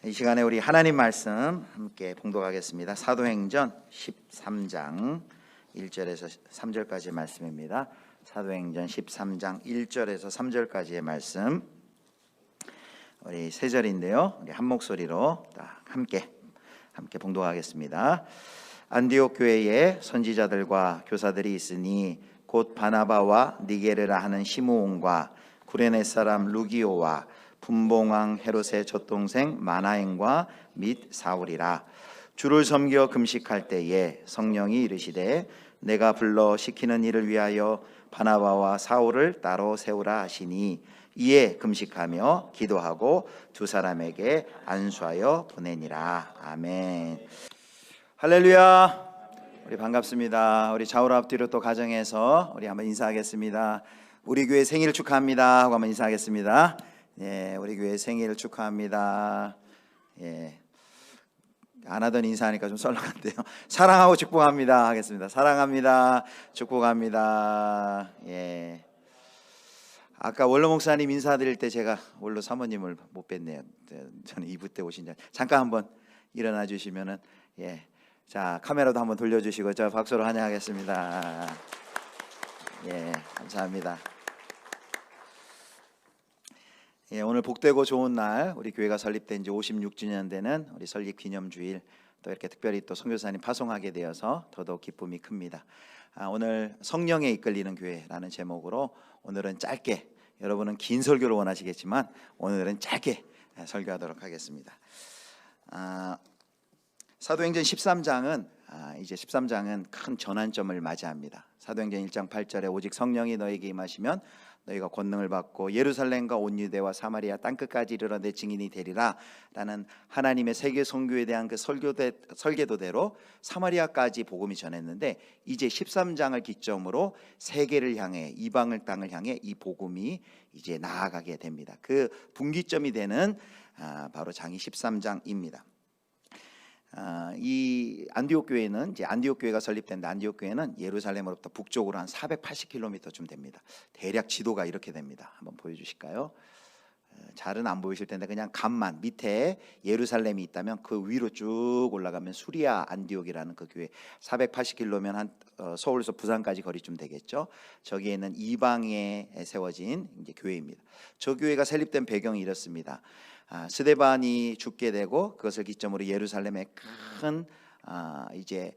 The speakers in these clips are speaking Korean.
이 시간에 우리 하나님 말씀 함께 봉독하겠습니다. 사도행전 13장 1절에서 3절까지의 말씀입니다. 사도행전 13장 1절에서 3절까지의 말씀, 우리 세 절인데요, 우리 한 목소리로 함께 봉독하겠습니다. 안디옥 교회에 선지자들과 교사들이 있으니 곧 바나바와 니게르라 하는 시므온과 구레네 사람 루기오와 분봉왕 헤롯의 젖동생 마나엔과 및 사울이라. 주를 섬겨 금식할 때에 성령이 이르시되 내가 불러 시키는 일을 위하여 바나바와 사울을 따로 세우라 하시니 이에 금식하며 기도하고 두 사람에게 안수하여 보내니라. 아멘. 할렐루야. 우리 반갑습니다. 우리 좌우로 앞뒤로 또 가정에서 우리 한번 인사하겠습니다. 우리 교회 생일 축하합니다 하고 한번 인사하겠습니다. 예, 우리 교회 생일 축하합니다. 예, 안 하던 인사하니까 좀 썰렁한데요. 사랑하고 축복합니다 하겠습니다. 사랑합니다, 축복합니다. 예. 아까 원로 목사님 인사드릴 때 제가 원로 사모님을 못 뵀네요. 저는 2부 때 오신 줄. 잠깐 한번 일어나 주시면은, 예, 자 카메라도 한번 돌려주시고 저 박수로 환영하겠습니다. 예, 감사합니다. 예, 오늘 복되고 좋은 날, 우리 교회가 설립된 지 56주년 되는 우리 설립 기념주일, 또 이렇게 특별히 또 선교사님 파송하게 되어서 더더욱 기쁨이 큽니다. 오늘 성령에 이끌리는 교회라는 제목으로 오늘은 짧게, 여러분은 긴 설교를 원하시겠지만 오늘은 짧게 설교하도록 하겠습니다. 사도행전 13장은 이제 13장은 큰 전환점을 맞이합니다. 사도행전 1장 8절에 오직 성령이 너에게 임하시면 너희가 권능을 받고 예루살렘과 온 유대와 사마리아 땅끝까지 이르러 내 증인이 되리라 라는 하나님의 세계 선교에 대한 그 설계도대로 사마리아까지 복음이 전했는데, 이제 13장을 기점으로 세계를 향해, 이방을 땅을 향해 이 복음이 이제 나아가게 됩니다. 그 분기점이 되는 바로 장이 13장입니다. 이 안디옥 교회는, 이제 안디옥 교회가 설립된 안디옥 교회는 예루살렘으로부터 북쪽으로 한 480km쯤 됩니다. 대략 지도가 이렇게 됩니다. 한번 보여주실까요? 잘은 안 보이실 텐데 그냥 간만, 밑에 예루살렘이 있다면 그 위로 쭉 올라가면 수리아 안디옥이라는 그 교회, 480km면 한 서울에서 부산까지 거리쯤 되겠죠. 저기에 있는 이방에 세워진 이제 교회입니다. 저 교회가 설립된 배경이 이렇습니다. 스데반이 죽게 되고 그것을 기점으로 예루살렘에 큰 이제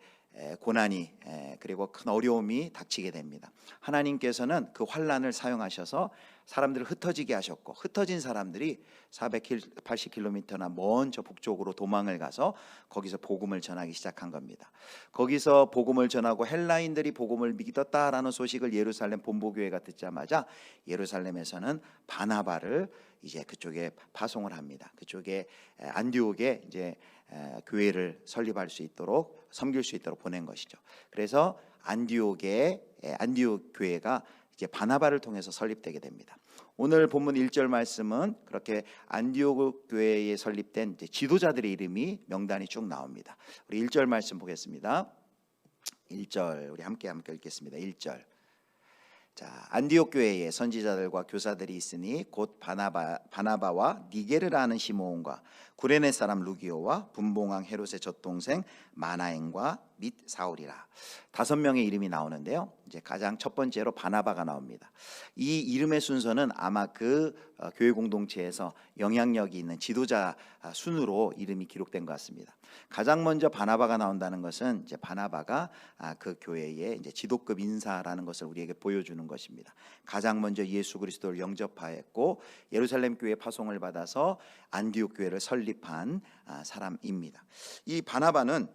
고난이, 그리고 큰 어려움이 닥치게 됩니다. 하나님께서는 그 환난을 사용하셔서 사람들을 흩어지게 하셨고, 흩어진 사람들이 480km나 먼 저 북쪽으로 도망을 가서 거기서 복음을 전하기 시작한 겁니다. 거기서 복음을 전하고 헬라인들이 복음을 믿었다라는 소식을 예루살렘 본부교회가 듣자마자 예루살렘에서는 바나바를 이제 그쪽에 파송을 합니다. 그쪽에 안디옥에 이제 교회를 설립할 수 있도록, 섬길 수 있도록 보낸 것이죠. 그래서 안디옥 교회가 이제 바나바를 통해서 설립되게 됩니다. 오늘 본문 1절 말씀은 그렇게 안디옥 교회에 설립된 이제 지도자들의 이름이 명단이 쭉 나옵니다. 우리 1절 말씀 보겠습니다. 1절 우리 함께 읽겠습니다. 1절. 자, 안디옥 교회에 선지자들과 교사들이 있으니 곧 바나바와 니게르라는 시므온과 구레네 사람 루기오와 분봉왕 헤롯의 젖동생 마나엔과 및 사울이라. 5명의 이름이 나오는데요, 이제 가장 첫 번째로 바나바가 나옵니다. 이 이름의 순서는 아마 그 교회 공동체에서 영향력이 있는 지도자 순으로 이름이 기록된 것 같습니다. 가장 먼저 바나바가 나온다는 것은 이제 바나바가 그 교회의 이제 지도급 인사라는 것을 우리에게 보여주는 것입니다. 가장 먼저 예수 그리스도를 영접하였고 예루살렘 교회 파송을 받아서 안디옥 교회를 설립한 사람입니다. 이 바나바는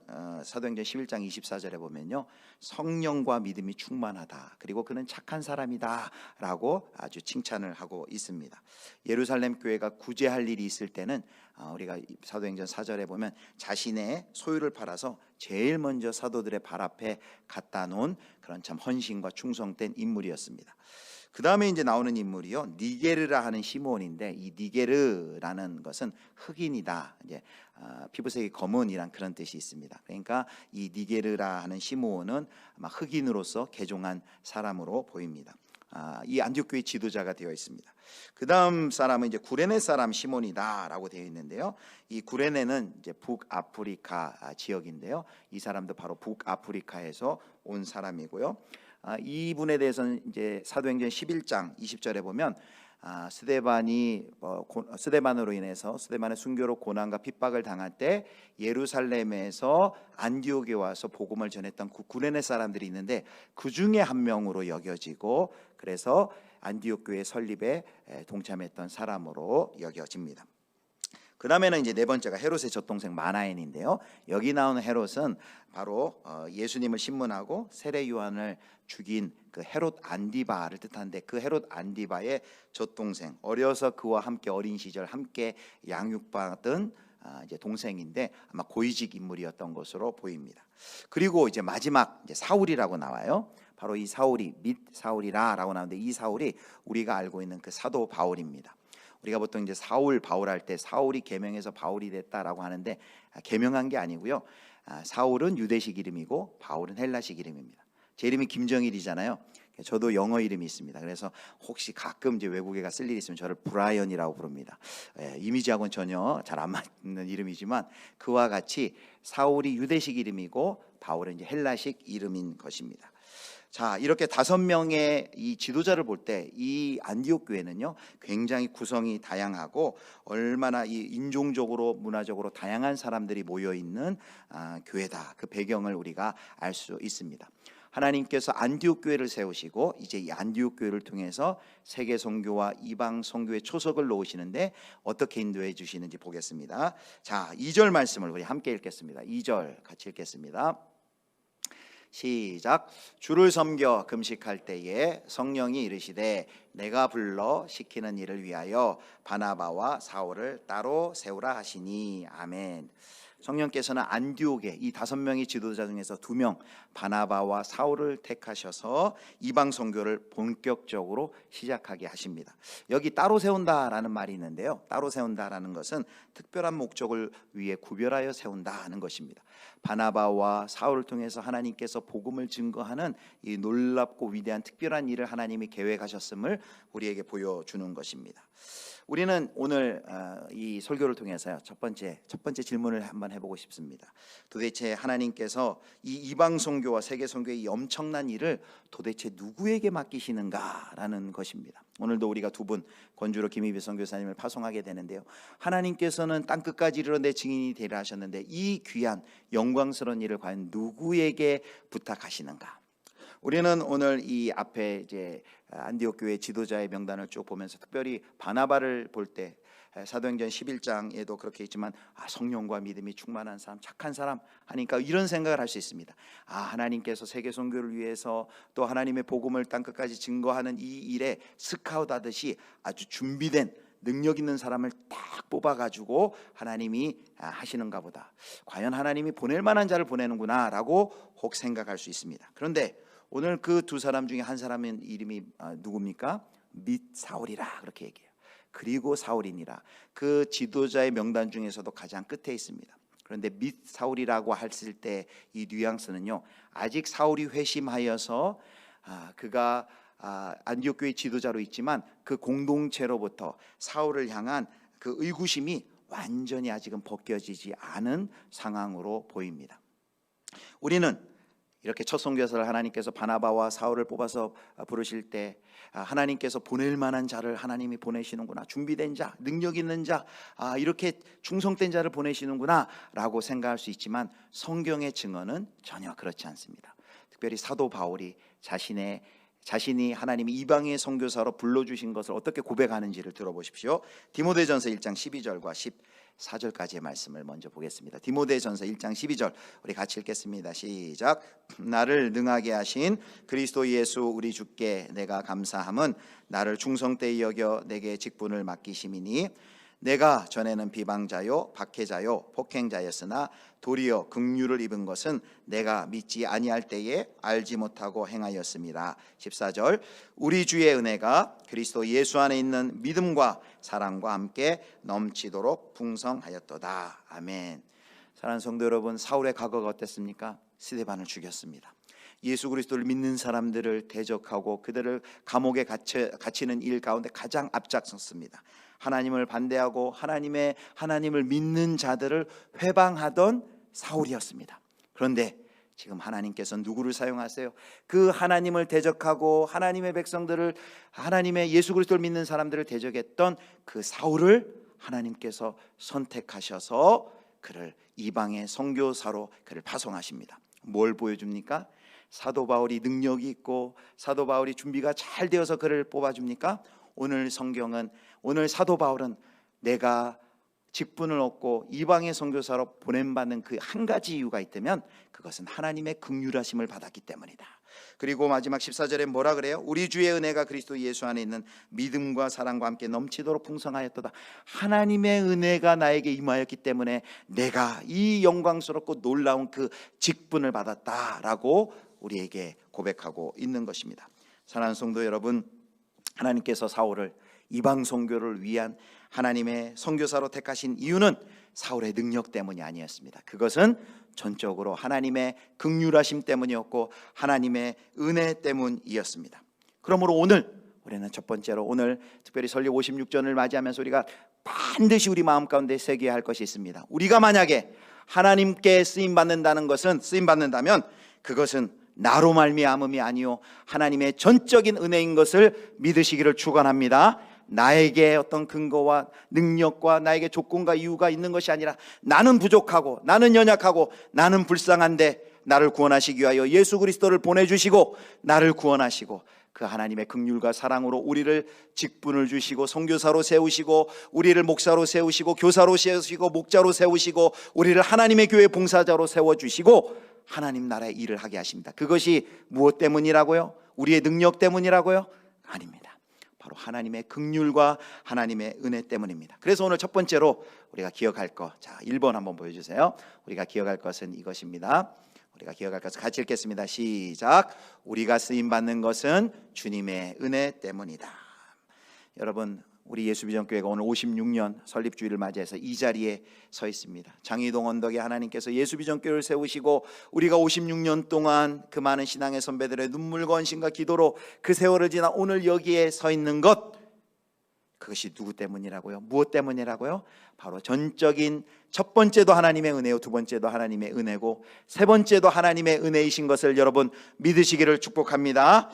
사도행전 11장 24절에 보면요, 성령과 믿음이 충만하다, 그리고 그는 착한 사람이다 라고 아주 칭찬을 하고 있습니다. 예루살렘 교회가 구제할 일이 있을 때는 우리가 사도행전 4절에 보면 자신의 소유를 팔아서 제일 먼저 사도들의 발 앞에 갖다 놓은 그런 참 헌신과 충성된 인물이었습니다. 그 다음에 이제 나오는 인물이요, 니게르라 하는 시므온인데, 이 니게르라는 것은 흑인이다, 이제 피부색이 검은이란 그런 뜻이 있습니다. 그러니까 이 니게르라 하는 시므온은 아마 흑인으로서 개종한 사람으로 보입니다. 이 안디옥 교회 지도자가 되어 있습니다. 그 다음 사람은 이제 구레네 사람 시몬이다라고 되어 있는데요. 이 구레네는 이제 북아프리카 지역인데요. 이 사람도 바로 북아프리카에서 온 사람이고요. 이분에 대해서는 이제 사도행전 11장 20절에 보면 스데반으로 인해서 스데반의 순교로 고난과 핍박을 당할 때 예루살렘에서 안디옥에 와서 복음을 전했던 구레네 사람들이 있는데 그 중에 한 명으로 여겨지고 그래서 안디옥 교회 설립에 동참했던 사람으로 여겨집니다. 그 다음에는 이제 네 번째가 헤롯의 젖동생 마나엔인데요. 여기 나오는 헤롯은 바로 예수님을 신문하고 세례 요한을 죽인 그 헤롯 안디바를 뜻하는데 그 헤롯 안디바의 젖동생, 어려서 그와 함께 어린 시절 함께 양육받은 이제 동생인데 아마 고위직 인물이었던 것으로 보입니다. 그리고 이제 마지막 이제 사울이라고 나와요. 바로 이 사울이 밋 사울이라라고 나오는데 이 사울이 우리가 알고 있는 그 사도 바울입니다. 우리가 보통 이제 사울 바울 할 때 사울이 계명해서 바울이 됐다라고 하는데 계명한 게 아니고요. 사울은 유대식 이름이고 바울은 헬라식 이름입니다. 제 이름이 김정일이잖아요. 저도 영어 이름이 있습니다. 그래서 혹시 가끔 이제 외국에 가 쓸 일이 있으면 저를 브라이언이라고 부릅니다. 이미지하고는 전혀 잘 안 맞는 이름이지만 그와 같이 사울이 유대식 이름이고 바울은 이제 헬라식 이름인 것입니다. 자, 이렇게 5명의 이 지도자를 볼 때 이 안디옥 교회는요 굉장히 구성이 다양하고 얼마나 이 인종적으로 문화적으로 다양한 사람들이 모여 있는 교회다. 그 배경을 우리가 알 수 있습니다. 하나님께서 안디옥 교회를 세우시고 이제 이 안디옥 교회를 통해서 세계 선교와 이방 선교의 초석을 놓으시는데 어떻게 인도해 주시는지 보겠습니다. 자, 2절 말씀을 우리 함께 읽겠습니다. 2절 같이 읽겠습니다. 시작. 주를 섬겨 금식할 때에 성령이 이르시되 내가 불러 시키는 일을 위하여 바나바와 사울을 따로 세우라 하시니. 아멘. 성령께서는 안디옥의 이 5명의 지도자 중에서 2명 바나바와 사울을 택하셔서 이방 선교를 본격적으로 시작하게 하십니다. 여기 따로 세운다라는 말이 있는데요. 따로 세운다라는 것은 특별한 목적을 위해 구별하여 세운다는 것입니다. 바나바와 사울을 통해서 하나님께서 복음을 증거하는 이 놀랍고 위대한 특별한 일을 하나님이 계획하셨음을 우리에게 보여주는 것입니다. 우리는 오늘 이 설교를 통해서요 첫 번째 질문을 한번 해보고 싶습니다. 도대체 하나님께서 이 이방 선교와 세계 선교의 이 엄청난 일을 도대체 누구에게 맡기시는가라는 것입니다. 오늘도 우리가 2분 권주로 김희배 선교사님을 파송하게 되는데요. 하나님께서는 땅 끝까지 이르러 내 증인이 되리라 하셨는데 이 귀한 영광스러운 일을 과연 누구에게 부탁하시는가? 우리는 오늘 이 앞에 이제 안디옥 교회 지도자의 명단을 쭉 보면서 특별히 바나바를 볼 때 사도행전 11장에도 그렇게 있지만 성령과 믿음이 충만한 사람, 착한 사람 하니까 이런 생각을 할 수 있습니다. 하나님께서 세계 선교를 위해서 또 하나님의 복음을 땅 끝까지 증거하는 이 일에 스카웃하듯이 아주 준비된 능력 있는 사람을 딱 뽑아가지고 하나님이 하시는가 보다. 과연 하나님이 보낼 만한 자를 보내는구나 라고 혹 생각할 수 있습니다. 그런데 오늘 그 2 사람 중에 한 사람의 이름이 누굽니까? 밋 사울이라 그렇게 얘기해요. 그리고 사울이니라. 그 지도자의 명단 중에서도 가장 끝에 있습니다. 그런데 밋 사울이라고 했을 때 이 뉘앙스는요 아직 사울이 회심하여서 그가 안디옥 교회 지도자로 있지만 그 공동체로부터 사울을 향한 그 의구심이 완전히 아직은 벗겨지지 않은 상황으로 보입니다. 우리는 이렇게 첫 선교사를 하나님께서 바나바와 사울을 뽑아서 부르실 때 하나님께서 보낼 만한 자를 하나님이 보내시는구나, 준비된 자, 능력 있는 자, 이렇게 충성된 자를 보내시는구나 라고 생각할 수 있지만 성경의 증언은 전혀 그렇지 않습니다. 특별히 사도 바울이 자신이 하나님이 이방의 선교사로 불러주신 것을 어떻게 고백하는지를 들어보십시오. 디모데전서 1장 12절과 14절까지의 말씀을 먼저 보겠습니다. 디모데전서 1장 12절 우리 같이 읽겠습니다. 시작. 나를 능하게 하신 그리스도 예수 우리 주께 내가 감사함은 나를 충성되이 여겨 내게 직분을 맡기심이니 내가 전에는 비방자요 박해자요 폭행자였으나 도리어 긍휼을 입은 것은 내가 믿지 아니할 때에 알지 못하고 행하였음이라. 14절 우리 주의 은혜가 그리스도 예수 안에 있는 믿음과 사랑과 함께 넘치도록 풍성하였도다. 아멘. 사랑하는 성도 여러분, 사울의 과거가 어땠습니까? 스데반을 죽였습니다. 예수 그리스도를 믿는 사람들을 대적하고 그들을 감옥에 갇히는 일 가운데 가장 앞장섰습니다. 하나님을 반대하고 하나님을 믿는 자들을 회방하던 사울이었습니다. 그런데 지금 하나님께서 누구를 사용하세요? 그 하나님을 대적하고 하나님의 백성들을, 하나님의 예수 그리스도를 믿는 사람들을 대적했던 그 사울을 하나님께서 선택하셔서 그를 이방의 선교사로 그를 파송하십니다. 뭘 보여줍니까? 사도 바울이 능력이 있고 사도 바울이 준비가 잘 되어서 그를 뽑아줍니까? 오늘 성경은, 오늘 사도 바울은 내가 직분을 얻고 이방의 선교사로 보냄받는 그 한 가지 이유가 있다면 그것은 하나님의 긍휼하심을 받았기 때문이다. 그리고 마지막 14절에 뭐라 그래요? 우리 주의 은혜가 그리스도 예수 안에 있는 믿음과 사랑과 함께 넘치도록 풍성하였도다. 하나님의 은혜가 나에게 임하였기 때문에 내가 이 영광스럽고 놀라운 그 직분을 받았다라고 우리에게 고백하고 있는 것입니다. 사랑하는 성도 여러분, 하나님께서 사울을 이방 선교를 위한 하나님의 선교사로 택하신 이유는 사울의 능력 때문이 아니었습니다. 그것은 전적으로 하나님의 긍휼하심 때문이었고 하나님의 은혜 때문이었습니다. 그러므로 오늘 우리는 첫 번째로, 오늘 특별히 설립 56전을 맞이하면서 우리가 반드시 우리 마음 가운데 새겨야 할 것이 있습니다. 우리가 만약에 하나님께 쓰임받는다는 것은, 쓰임받는다면 그것은 나로 말미암음이 아니요 하나님의 전적인 은혜인 것을 믿으시기를 축원합니다. 나에게 어떤 근거와 능력과 나에게 조건과 이유가 있는 것이 아니라 나는 부족하고 나는 연약하고 나는 불쌍한데 나를 구원하시기 위하여 예수 그리스도를 보내주시고 나를 구원하시고 그 하나님의 긍휼과 사랑으로 우리를 직분을 주시고 선교사로 세우시고 우리를 목사로 세우시고 교사로 세우시고 목자로 세우시고 우리를 하나님의 교회 봉사자로 세워주시고 하나님 나라의 일을 하게 하십니다. 그것이 무엇 때문이라고요? 우리의 능력 때문이라고요? 아닙니다. 바로 하나님의 긍휼과 하나님의 은혜 때문입니다. 그래서 오늘 첫 번째로 우리가 기억할 것, 자 1번 한번 보여주세요. 우리가 기억할 것은 이것입니다. 우리가 기억할 것을 같이 읽겠습니다. 시작. 우리가 쓰임받는 것은 주님의 은혜 때문이다. 여러분, 우리 예수비전교회가 오늘 56년 설립주일을 맞이해서 이 자리에 서 있습니다. 장희동 언덕에 하나님께서 예수비전교회를 세우시고 우리가 56년 동안 그 많은 신앙의 선배들의 눈물과 헌신과 기도로 그 세월을 지나 오늘 여기에 서 있는 것, 그것이 누구 때문이라고요? 무엇 때문이라고요? 바로 전적인, 첫 번째도 하나님의 은혜요, 두 번째도 하나님의 은혜고 세 번째도 하나님의 은혜이신 것을 여러분 믿으시기를 축복합니다.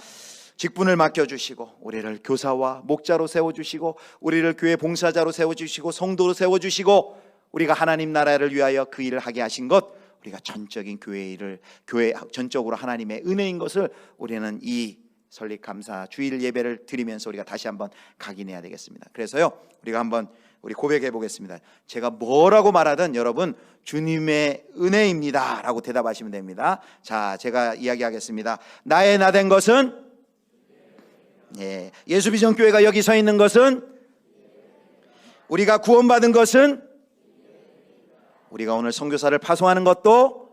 직분을 맡겨주시고 우리를 교사와 목자로 세워주시고 우리를 교회 봉사자로 세워주시고 성도로 세워주시고 우리가 하나님 나라를 위하여 그 일을 하게 하신 것, 우리가 전적인 교회 일을, 교회 전적으로 하나님의 은혜인 것을 우리는 이 설립 감사 주일 예배를 드리면서 우리가 다시 한번 각인해야 되겠습니다. 그래서요, 우리가 한번 우리 고백해 보겠습니다. 제가 뭐라고 말하든 여러분 주님의 은혜입니다 라고 대답하시면 됩니다. 자, 제가 이야기하겠습니다. 나의 나 된 것은, 예수비전교회가 여기 서 있는 것은, 우리가 구원받은 것은, 우리가 오늘 선교사를 파송하는 것도,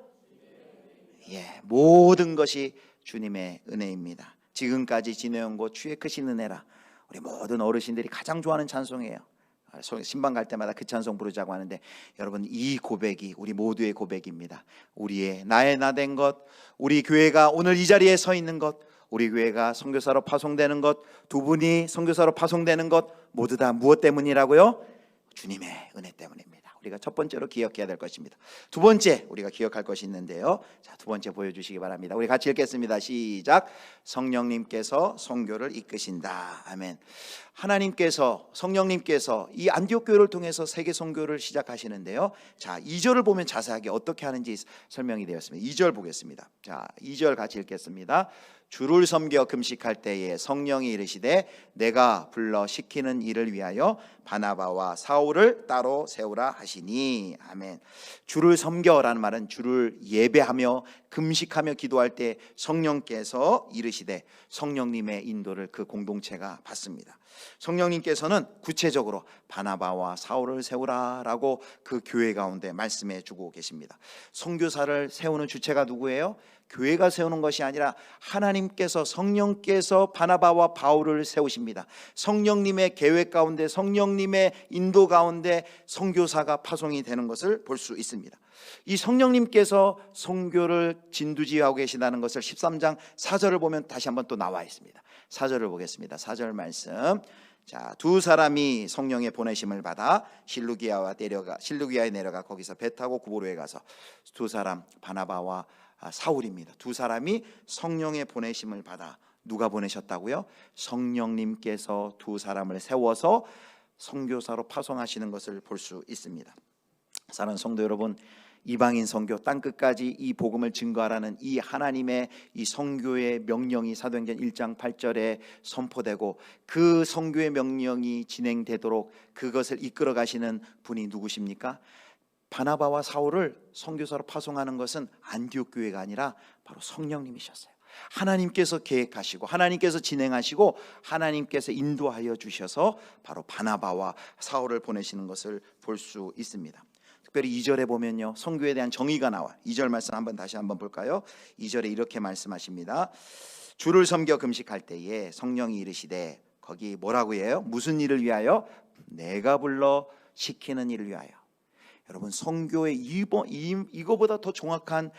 모든 것이 주님의 은혜입니다. 지금까지 지내온 것 주의 크신 은혜라. 우리 모든 어르신들이 가장 좋아하는 찬송이에요. 신방 갈 때마다 그 찬송 부르자고 하는데, 여러분 이 고백이 우리 모두의 고백입니다. 우리의 나의 나 된 것, 우리 교회가 오늘 이 자리에 서 있는 것, 우리 교회가 선교사로 파송되는 것, 두 분이 선교사로 파송되는 것, 모두 다 무엇 때문이라고요? 주님의 은혜 때문입니다. 우리가 첫 번째로 기억해야 될 것입니다. 두 번째 우리가 기억할 것이 있는데요. 자, 두 번째 보여주시기 바랍니다. 우리 같이 읽겠습니다. 시작. 성령님께서 선교를 이끄신다. 아멘. 하나님께서, 성령님께서 이 안디옥 교회를 통해서 세계 선교를 시작하시는데요. 자, 2절을 보면 자세하게 어떻게 하는지 설명이 되었습니다. 2절 보겠습니다. 자, 2절 같이 읽겠습니다. 주를 섬겨 금식할 때에 성령이 이르시되 내가 불러 시키는 일을 위하여 바나바와 사울을 따로 세우라 하시니. 아멘. 주를 섬겨라는 말은 주를 예배하며 금식하며 기도할 때 성령께서 이르시되 성령님의 인도를 그 공동체가 받습니다. 성령님께서는 구체적으로 바나바와 사울을 세우라라고 그 교회 가운데 말씀해 주고 계십니다. 선교사를 세우는 주체가 누구예요? 교회가 세우는 것이 아니라 하나님께서, 성령께서 바나바와 바울을 세우십니다. 성령님의 계획 가운데, 성령님의 인도 가운데 선교사가 파송이 되는 것을 볼 수 있습니다. 이 성령님께서 선교를 진두지휘하고 계시다는 것을 13장 4절을 보면 다시 한번 또 나와 있습니다. 4절을 보겠습니다. 4절 말씀. 자, 두 사람이 성령의 보내심을 받아 실루기아에 내려가 거기서 배 타고 구브로에 가서, 두 사람, 바나바와 사울입니다. 두 사람이 성령의 보내심을 받아, 누가 보내셨다고요? 성령님께서 두 사람을 세워서 선교사로 파송하시는 것을 볼 수 있습니다. 사랑하는 성도 여러분, 이방인 선교, 땅끝까지 이 복음을 증거하라는 이 하나님의 이 선교의 명령이 사도행전 1장 8절에 선포되고, 그 선교의 명령이 진행되도록 그것을 이끌어 가시는 분이 누구십니까? 바나바와 사울을 선교사로 파송하는 것은 안디옥 교회가 아니라 바로 성령님이셨어요. 하나님께서 계획하시고, 하나님께서 진행하시고, 하나님께서 인도하여 주셔서 바로 바나바와 사울을 보내시는 것을 볼 수 있습니다. 특별히 2절에 보면요, 선교에 대한 정의가 나와. 2절 말씀 다시 한번 볼까요? 2절에 이렇게 말씀하십니다. 주를 섬겨 금식할 때에 성령이 이르시되, 거기 뭐라고 해요? 무슨 일을 위하여? 내가 불러 시키는 일을 위하여. 여러분, 선교의 이거보다 더 정확한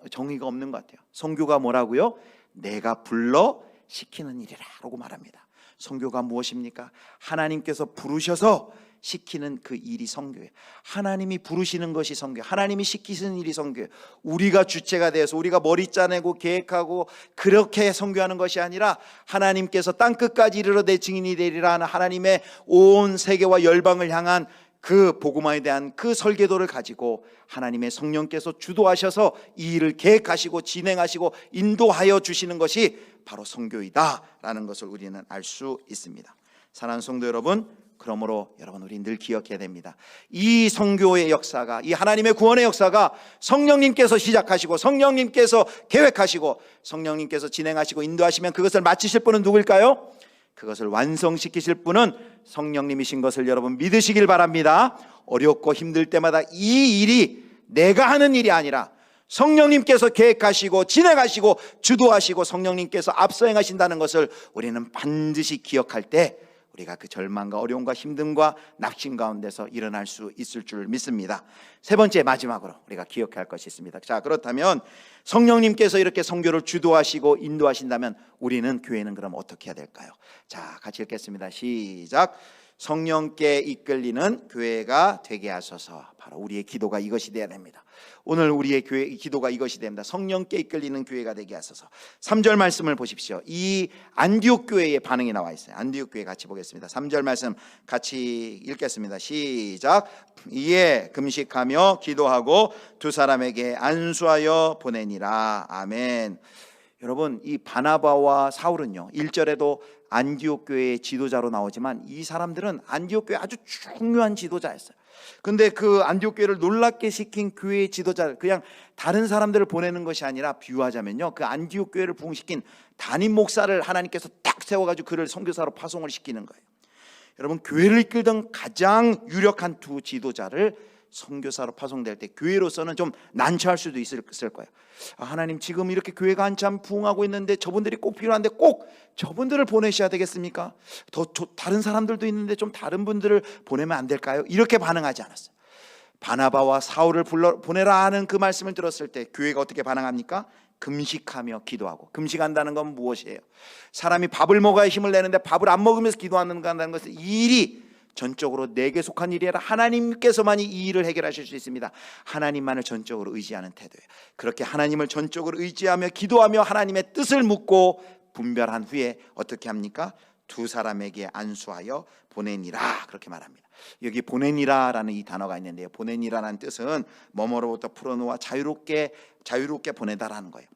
정의가 없는 것 같아요. 선교가 뭐라고요? 내가 불러 시키는 일이라 라고 말합니다. 선교가 무엇입니까? 하나님께서 부르셔서 시키는 그 일이 선교예요. 하나님이 부르시는 것이 선교예요. 하나님이 시키시는 일이 선교예요. 우리가 주체가 되어서 우리가 머리 짜내고 계획하고 그렇게 선교하는 것이 아니라, 하나님께서 땅끝까지 이르러 내 증인이 되리라 하는 하나님의 온 세계와 열방을 향한 그 복음화에 대한 그 설계도를 가지고 하나님의 성령께서 주도하셔서 이 일을 계획하시고 진행하시고 인도하여 주시는 것이 바로 선교이다라는 것을 우리는 알 수 있습니다. 사랑하는 성도 여러분, 그러므로 여러분, 우리 늘 기억해야 됩니다. 이 선교의 역사가, 이 하나님의 구원의 역사가 성령님께서 시작하시고, 성령님께서 계획하시고, 성령님께서 진행하시고 인도하시면 그것을 마치실 분은 누구일까요? 그것을 완성시키실 분은 성령님이신 것을 여러분 믿으시길 바랍니다. 어렵고 힘들 때마다 이 일이 내가 하는 일이 아니라 성령님께서 계획하시고 진행하시고 주도하시고 성령님께서 앞서 행하신다는 것을 우리는 반드시 기억할 때, 우리가 그 절망과 어려움과 힘듦과 낙심 가운데서 일어날 수 있을 줄 믿습니다. 세 번째, 마지막으로 우리가 기억해야 할 것이 있습니다. 자, 그렇다면 성령님께서 이렇게 선교를 주도하시고 인도하신다면 우리는, 교회는 그럼 어떻게 해야 될까요? 자, 같이 읽겠습니다. 시작. 성령께 이끌리는 교회가 되게 하소서. 바로 우리의 기도가 이것이 되어야 됩니다. 오늘 우리의 교회 기도가 이것이 됩니다. 성령께 이끌리는 교회가 되게 하소서. 3절 말씀을 보십시오. 이 안디옥 교회의 반응이 나와 있어요. 안디옥 교회 같이 보겠습니다. 3절 말씀 같이 읽겠습니다. 시작. 이에 금식하며 기도하고 두 사람에게 안수하여 보내니라. 아멘. 여러분, 이 바나바와 사울은요, 1절에도 안디옥 교회의 지도자로 나오지만 이 사람들은 안디옥 교회 아주 중요한 지도자였어요. 근데 그 안디옥 교회를 놀랍게 시킨 교회의 지도자를, 그냥 다른 사람들을 보내는 것이 아니라, 비유하자면요, 그 안디옥 교회를 부흥시킨 담임 목사를 하나님께서 딱 세워가지고 그를 선교사로 파송을 시키는 거예요. 여러분, 교회를 이끌던 가장 유력한 두 지도자를 선교사로 파송될 때 교회로서는 좀 난처할 수도 있을 거예요. 하나님, 지금 이렇게 교회가 한참 부흥하고 있는데 저분들이 꼭 필요한데 꼭 저분들을 보내셔야 되겠습니까? 다른 사람들도 있는데 좀 다른 분들을 보내면 안 될까요? 이렇게 반응하지 않았어요. 바나바와 사울을 보내라 하는 그 말씀을 들었을 때 교회가 어떻게 반응합니까? 금식하며 기도하고. 금식한다는 건 무엇이에요? 사람이 밥을 먹어야 힘을 내는데 밥을 안 먹으면서 기도한다는 것은 이 일이 전적으로 내게 속한 일이 아니라 하나님께서만이 이 일을 해결하실 수 있습니다. 하나님만을 전적으로 의지하는 태도예요. 그렇게 하나님을 전적으로 의지하며 기도하며 하나님의 뜻을 묻고 분별한 후에 어떻게 합니까? 두 사람에게 안수하여 보내니라, 그렇게 말합니다. 여기 보내니라라는 이 단어가 있는데요, 보내니라라는 뜻은 뭐뭐로부터 풀어놓아 자유롭게 보내다라는 거예요.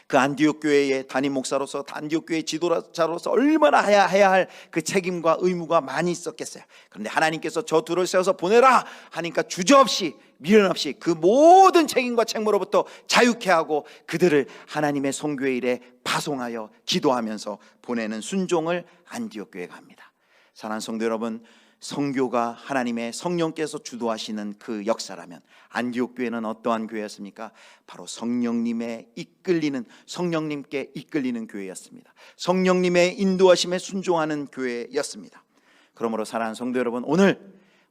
그 안디옥 교회의 담임 목사로서, 안디옥 교회의 지도자로서 얼마나 해야 할 그 책임과 의무가 많이 있었겠어요. 그런데 하나님께서 저 둘을 세워서 보내라 하니까 주저없이 미련 없이 그 모든 책임과 책무로부터 자유케 하고 그들을 하나님의 선교의 일에 파송하여 기도하면서 보내는 순종을 안디옥 교회가 합니다. 사랑하는 성도 여러분, 성교가 하나님의 성령께서 주도하시는 그 역사라면 안디옥 교회는 어떠한 교회였습니까? 바로 성령님께 이끌리는 교회였습니다. 성령님의 인도하심에 순종하는 교회였습니다. 그러므로 사랑하는 성도 여러분, 오늘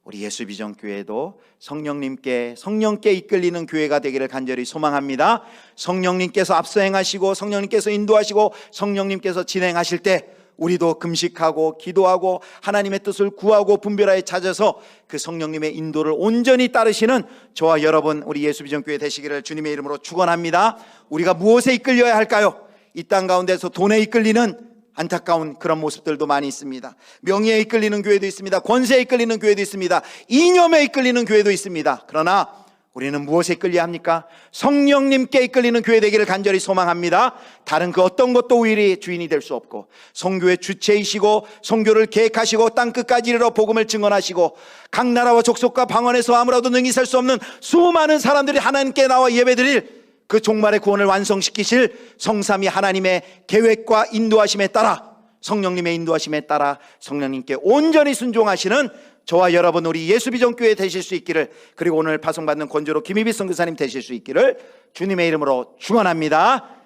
우리 예수비전교회도 성령께 이끌리는 교회가 되기를 간절히 소망합니다. 성령님께서 앞서 행하시고 성령님께서 인도하시고 성령님께서 진행하실 때 우리도 금식하고 기도하고 하나님의 뜻을 구하고 분별하여 찾아서 그 성령님의 인도를 온전히 따르시는 저와 여러분 우리 예수비전교회 되시기를 주님의 이름으로 축원합니다. 우리가 무엇에 이끌려야 할까요? 이 땅 가운데서 돈에 이끌리는 안타까운 그런 모습들도 많이 있습니다. 명예에 이끌리는 교회도 있습니다. 권세에 이끌리는 교회도 있습니다. 이념에 이끌리는 교회도 있습니다. 그러나 우리는 무엇에 이끌려야 합니까? 성령님께 이끌리는 교회 되기를 간절히 소망합니다. 다른 그 어떤 것도 우리 주인이 될 수 없고, 선교의 주체이시고 선교를 계획하시고 땅끝까지 이르러 복음을 증언하시고 각 나라와 족속과 방언에서 아무라도 능히 설 수 없는 수많은 사람들이 하나님께 나와 예배드릴 그 종말의 구원을 완성시키실 성삼위 하나님의 계획과 인도하심에 따라, 성령님의 인도하심에 따라 성령님께 온전히 순종하시는 저와 여러분 우리 예수비전교회 되실 수 있기를, 그리고 오늘 파송받는 권조로 김희비 선교사님 되실 수 있기를 주님의 이름으로 축원합니다.